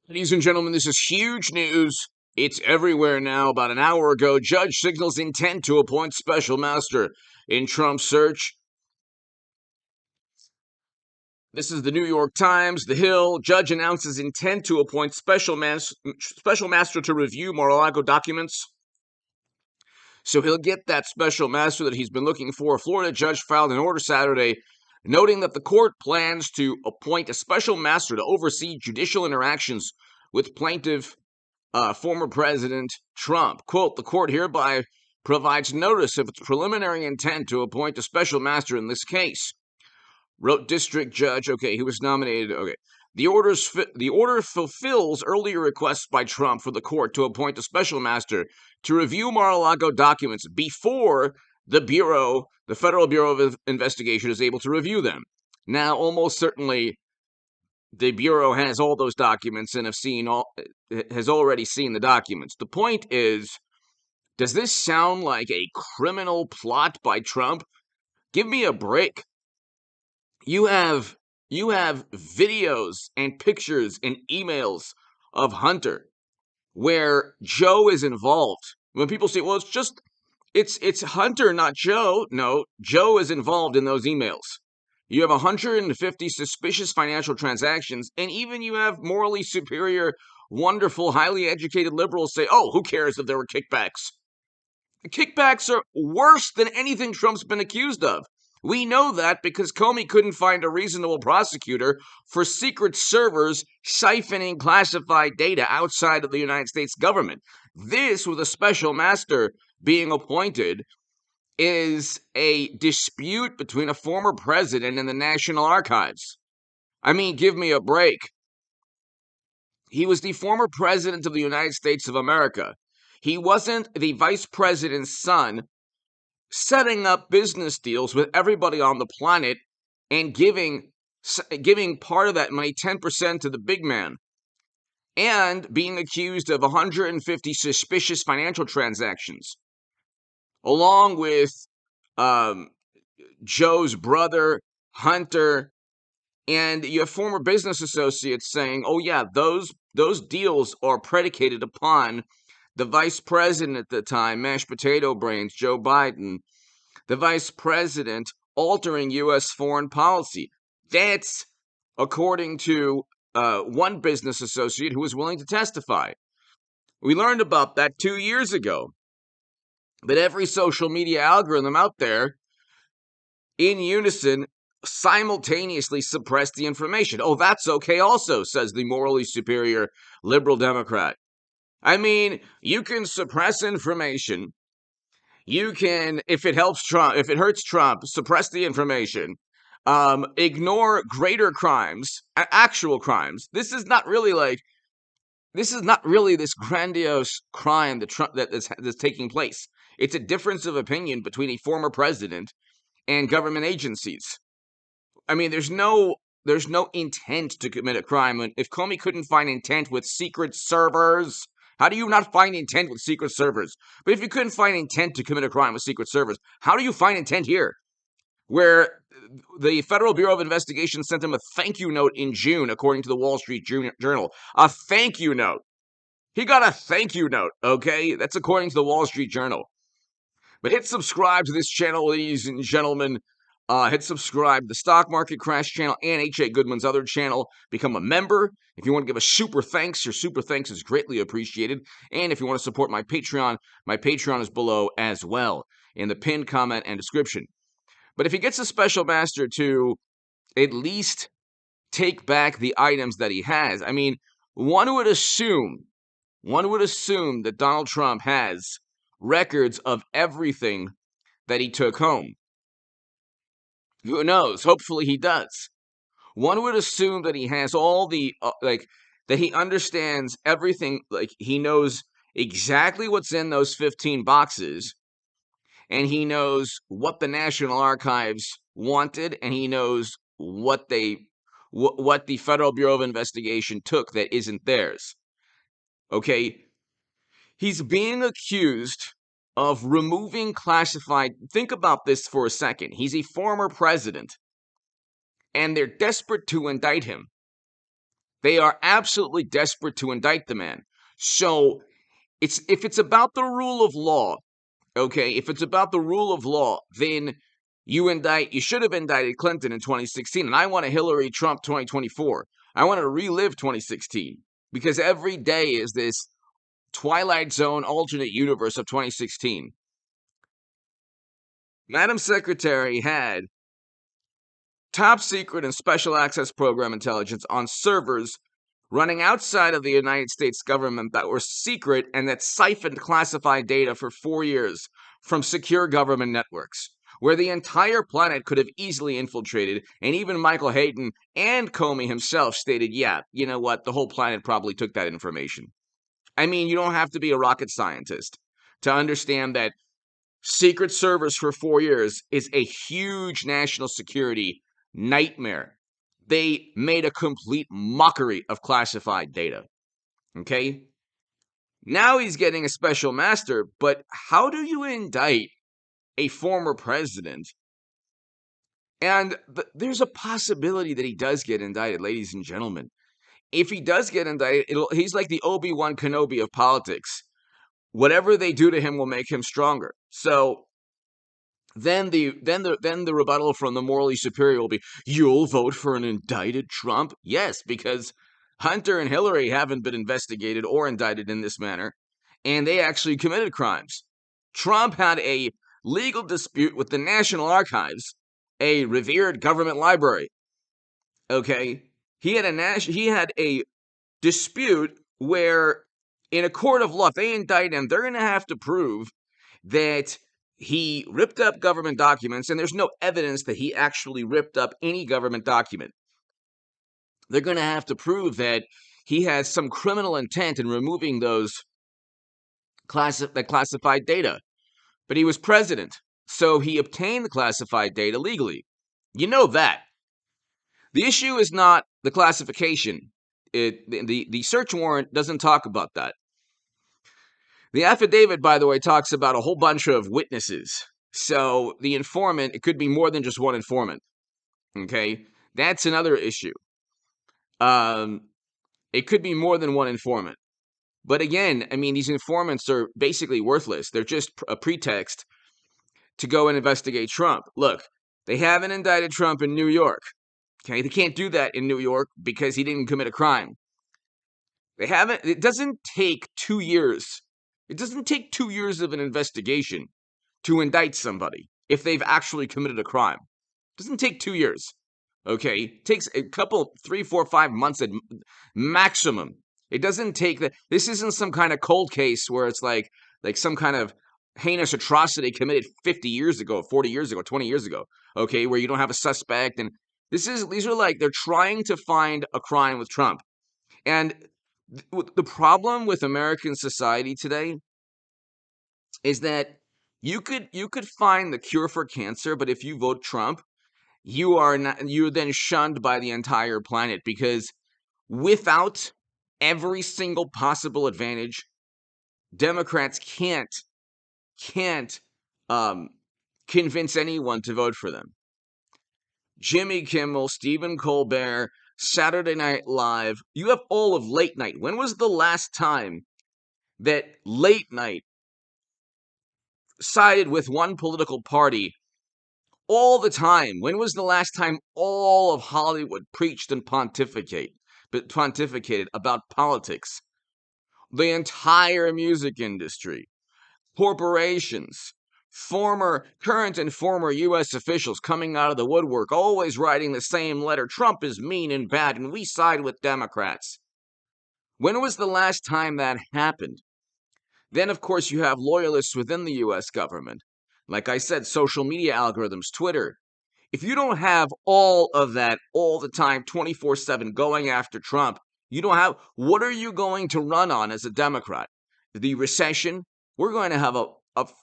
Ladies and gentlemen, this is huge news. It's everywhere now. About an hour ago, judge signals intent to appoint special master in Trump's search. This is the New York Times, The Hill. Judge announces intent to appoint special master to review Mar-a-Lago documents. So he'll get that special master that he's been looking for. A Florida judge filed an order Saturday noting that the court plans to appoint a special master to oversee judicial interactions with plaintiff former President Trump. Quote, the court hereby provides notice of its preliminary intent to appoint a special master in this case. Wrote district judge, okay, he was nominated, okay. The order fulfills earlier requests by Trump for the court to appoint a special master to review Mar-a-Lago documents before the Federal Bureau of Investigation is able to review them. Now, almost certainly, the Bureau has all those documents and has already seen the documents. The point is, does this sound like a criminal plot by Trump? Give me a break. You have videos and pictures and emails of Hunter where Joe is involved. When people say, well, it's Hunter, not Joe. No, Joe is involved in those emails. You have 150 suspicious financial transactions, and even you have morally superior, wonderful, highly educated liberals say, oh, who cares if there were kickbacks? The kickbacks are worse than anything Trump's been accused of. We know that because Comey couldn't find a reasonable prosecutor for secret servers siphoning classified data outside of the United States government. This, with a special master being appointed, is a dispute between a former president and the National Archives. I mean, give me a break. He was the former president of the United States of America. He wasn't the vice president's son setting up business deals with everybody on the planet and giving part of that money, 10%, to the big man, and being accused of 150 suspicious financial transactions, along with Joe's brother, Hunter, and you have former business associates saying, oh yeah, those deals are predicated upon the vice president at the time, mashed potato brains, Joe Biden, the vice president altering U.S. foreign policy. That's according to one business associate who was willing to testify. We learned about that 2 years ago. But every social media algorithm out there, in unison, simultaneously suppressed the information. Oh, that's okay also, says the morally superior liberal Democrat. I mean, you can suppress information. You can, if it helps Trump, if it hurts Trump, suppress the information. Ignore greater crimes, actual crimes. This is not really this grandiose crime that's taking place. It's a difference of opinion between a former president and government agencies. I mean, there's no intent to commit a crime. And if Comey couldn't find intent with secret servers, how do you not find intent with secret servers? But if you couldn't find intent to commit a crime with secret servers, how do you find intent here? Where the Federal Bureau of Investigation sent him a thank you note in June, according to the Wall Street Journal. A thank you note. He got a thank you note, okay? That's according to the Wall Street Journal. But hit subscribe to this channel, ladies and gentlemen. Hit subscribe to the Stock Market Crash channel and H.A. Goodman's other channel. Become a member. If you want to give a super thanks, your super thanks is greatly appreciated. And if you want to support my Patreon is below as well in the pinned comment and description. But if he gets a special master to at least take back the items that he has, I mean, one would assume that Donald Trump has records of everything that he took home. Who knows? Hopefully he does. One would assume that he has all the, that he understands everything, like he knows exactly what's in those 15 boxes, and he knows what the National Archives wanted, and he knows what the Federal Bureau of Investigation took that isn't theirs. Okay? He's being accused of removing classified. Think about this for a second. He's a former president, and they're desperate to indict him. They are absolutely desperate to indict the man. So if it's about the rule of law, okay, if it's about the rule of law, then you should have indicted Clinton in 2016. And I want a Hillary Trump 2024. I want to relive 2016 because every day is this Twilight Zone alternate universe of 2016. Madam Secretary had top secret and special access program intelligence on servers running outside of the United States government that were secret and that siphoned classified data for 4 years from secure government networks, where the entire planet could have easily infiltrated, and even Michael Hayden and Comey himself stated, yeah, you know what, the whole planet probably took that information. I mean, you don't have to be a rocket scientist to understand that secret servers for 4 years is a huge national security nightmare. They made a complete mockery of classified data. Okay? Now he's getting a special master, but how do you indict a former president? And there's a possibility that he does get indicted, ladies and gentlemen. If he does get indicted, he's like the Obi-Wan Kenobi of politics. Whatever they do to him will make him stronger. So then the rebuttal from the morally superior will be, you'll vote for an indicted Trump? Yes, because Hunter and Hillary haven't been investigated or indicted in this manner, and they actually committed crimes. Trump had a legal dispute with the National Archives, a revered government library. Okay, he had a dispute where, in a court of law, if they indict him, they're going to have to prove that he ripped up government documents, and there's no evidence that he actually ripped up any government document. They're going to have to prove that he has some criminal intent in removing those classified data. But he was president, so he obtained the classified data legally. You know that. The issue is not the classification. The search warrant doesn't talk about that. The affidavit, by the way, talks about a whole bunch of witnesses. So the informant, it could be more than just one informant. Okay? That's another issue. It could be more than one informant. But again, I mean, these informants are basically worthless. They're just a pretext to go and investigate Trump. Look, they haven't indicted Trump in New York. Okay? They can't do that in New York because he didn't commit a crime. It doesn't take 2 years. It doesn't take 2 years of an investigation to indict somebody if they've actually committed a crime. It doesn't take 2 years. Okay? It takes a couple, 3, 4, 5 months at maximum. It doesn't take that. This isn't some kind of cold case where it's like some kind of heinous atrocity committed 50 years ago, 40 years ago, 20 years ago. Okay, where you don't have a suspect, and these are like they're trying to find a crime with Trump. And the problem with American society today is that you could find the cure for cancer, but if you vote Trump, you're then shunned by the entire planet, because without every single possible advantage, Democrats can't convince anyone to vote for them. Jimmy Kimmel, Stephen Colbert, Saturday Night Live. You have all of late night. When was the last time that late night sided with one political party all the time? When was the last time all of Hollywood preached and pontificated about politics? The entire music industry, corporations, current and former U.S. officials coming out of the woodwork, always writing the same letter. Trump is mean and bad, and we side with Democrats. When was the last time that happened? Then, of course, you have loyalists within the U.S. government. Like I said, social media algorithms, Twitter. If you don't have all of that all the time, 24/7, going after Trump, what are you going to run on as a Democrat? The recession? We're going to have a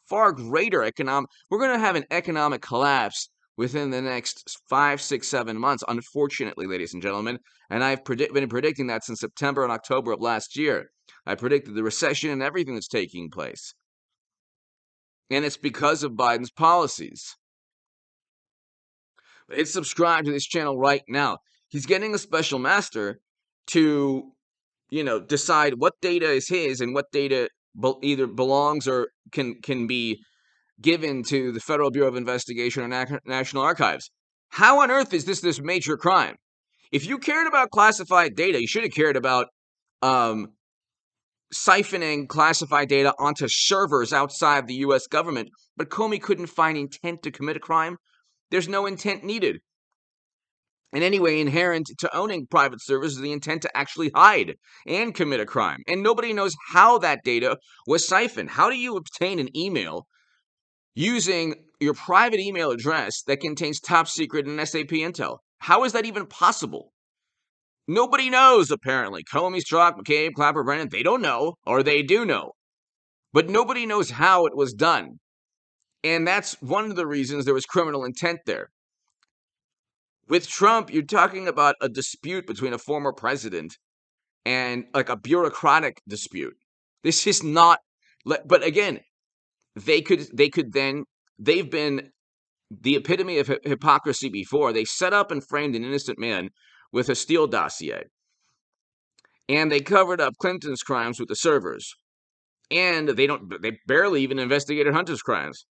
far greater we're going to have an economic collapse within the next 5, 6, 7 months, unfortunately, ladies and gentlemen. And I've been predicting that since September and October of last year. I predicted the recession and everything that's taking place. And it's because of Biden's policies. It's subscribed to this channel right now. He's getting a special master to, decide what data is his and what data either belongs or can be given to the Federal Bureau of Investigation or National Archives. How on earth is this major crime? If you cared about classified data, you should have cared about siphoning classified data onto servers outside the U.S. government. But Comey couldn't find intent to commit a crime. There's no intent needed. And anyway, inherent to owning private servers is the intent to actually hide and commit a crime. And nobody knows how that data was siphoned. How do you obtain an email using your private email address that contains top secret and SAP intel? How is that even possible? Nobody knows, apparently. Comey, Strzok, McCabe, Clapper, Brennan, they don't know, or they do know. But nobody knows how it was done. And that's one of the reasons there was criminal intent there. With Trump, you're talking about a dispute between a former president and like a bureaucratic dispute. This is not, but again, they've been the epitome of hypocrisy before. They set up and framed an innocent man with a Steele dossier. And they covered up Clinton's crimes with the servers. And they barely even investigated Hunter's crimes.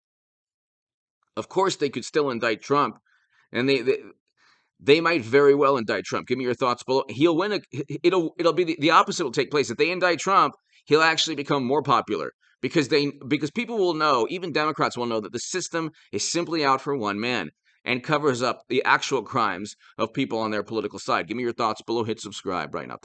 Of course, they could still indict Trump, and they might very well indict Trump. Give me your thoughts below. He'll win. It'll be the opposite will take place. If they indict Trump, he'll actually become more popular because people will know, even Democrats will know, that the system is simply out for one man and covers up the actual crimes of people on their political side. Give me your thoughts below. Hit subscribe right now. Thank you.